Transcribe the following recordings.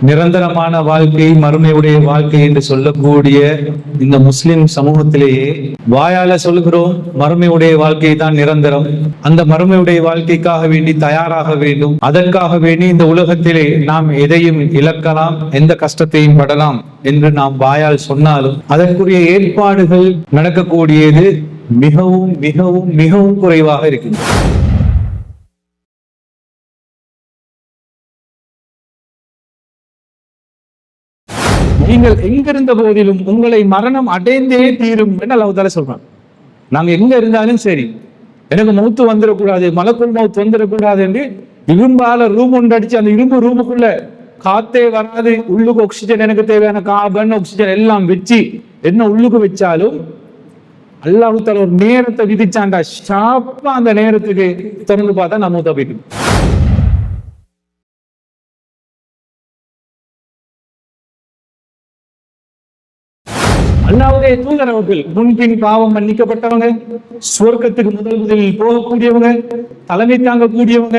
நிரந்தரமான வாழ்க்கை, மறுமையுடைய வாழ்க்கை என்று சொல்லக்கூடிய இந்த முஸ்லிம் சமூகத்திலேயே வாயால சொல்கிறோம் மறுமையுடைய வாழ்க்கை தான் நிரந்தரம், அந்த மறுமையுடைய வாழ்க்கைக்காக வேண்டி தயாராக வேண்டும், அதற்காக வேண்டி இந்த உலகத்திலே நாம் எதையும் இழக்கலாம், எந்த கஷ்டத்தையும் படலாம் என்று நாம் வாயால் சொன்னாலும் அதற்குரிய ஏற்பாடுகள் நடக்கக்கூடியது மிகவும் மிகவும் மிகவும் குறைவாக இருக்கின்றது. நீங்கள் எங்கிருந்த போதிலும் உங்களை மரணம் அடைந்தே தீரும் என்று அல்லாஹ் தஆலா சொல்றாங்க. நாங்க எங்க இருந்தாலும் சரி, எனக்கு மௌத்து வந்துடக்கூடாது, மலக்குள் மௌத் வந்துடக்கூடாது என்று இரும்பால ரூம் ஒன்று அடிச்சு அந்த இரும்பு ரூமுக்குள்ள காத்தே வராது, உள்ளுக்கு ஆக்சிஜன் எனக்கு தேவையான கார்பன் ஆக்சிஜன் எல்லாம் வச்சு என்ன உள்ளுக்கு வச்சாலும் அல்லாஹ் தஆலா ஒரு நேரத்தை விதிச்சாண்டா, ஷாப்பா அந்த நேரத்துக்கு திறந்து பார்த்தா நம்ம தப்பிக்கும். அல்லாஹ்வுடைய தூதர் அவர்கள் முன்பின் பாவம் மன்னிக்கப்பட்டவங்க, சுவர்க்கத்துக்கு முதலில் போகக்கூடியவங்க, தலைமை தாங்கக்கூடியவங்க,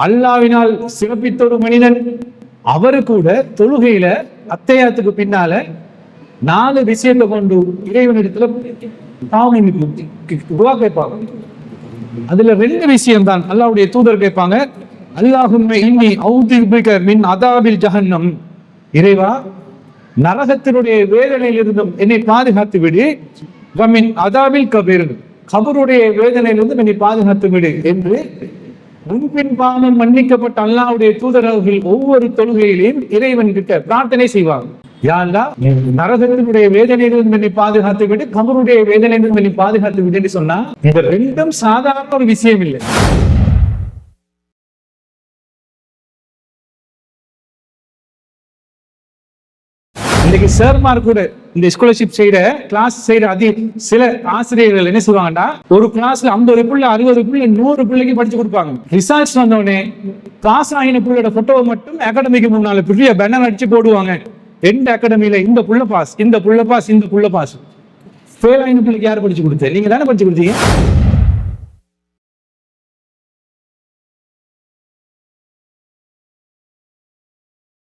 அல்லாஹ்வினால் சிறப்பித்த ஒரு மனிதன். அவரு கூட தொழுகையில அத்தையாத்துக்கு பின்னால 4 விஷயத்தை கொண்டு இறைவனிடத்துல பாவம் துஆ கேட்பாங்க. அதுல 2 விஷயம் தான் அல்லாஹ்வுடைய தூதர் கேட்பாங்க. அல்லாஹும்ம இன்னி அஊது பிக மின் அதாபில் ஜஹன்னம், இறைவா நரகத்தினுடைய வேதனையிலிருந்தும் என்னை பாதுகாத்து விடு, வமின் அதாபில் கபீர், கபருடைய வேதனையிலிருந்தும் என்னை பாதுகாத்து விடு என்று முன்பின் பாவம் மன்னிக்கப்பட்ட அல்லாஹ்வுடைய தூதர் அவர்கள் ஒவ்வொரு தொழுகையிலையும் இறைவன் கிட்ட பிரார்த்தனை செய்வாங்க. யா அல்லாஹ், நரகத்தினுடைய வேதனையிலிருந்து என்னை பாதுகாத்து விடு, கபருடைய வேதனையிலிருந்து என்னை பாதுகாத்து விடு என்று சொன்னா இந்த 2ம் சாதாரண ஒரு விஷயம் இல்லை. இன்னைக்கு சார்மார் கூட இந்த ஸ்காலர்ஷிப் செய்யற கிளாஸ் செய்யற சில ஆசிரியர்கள் என்ன சொல்லுவாங்கன்னா, ஒரு கிளாஸ்ல 50 பிள்ளை 60 பிள்ளை 100 பிள்ளைக்கு படிச்சு கொடுப்பாங்க. ரிசல்ட்ஸ் வந்தோடனே பாஸ் ஆகின பிள்ளையோட போட்டோவை மட்டும் அகாடமிக்கு முன்னால பெரிய பேனர் அடிச்சு போடுவாங்க. எந்த அகாடமியில இந்த புள்ள பாஸ், இந்த புள்ள பாஸ், இந்த புள்ள பாஸ். ஃபெயில் ஆகின பிள்ளைக்கு யார் படிச்சு கொடுத்தேன்? நீங்க தானே படிச்சு கொடுத்தீங்க.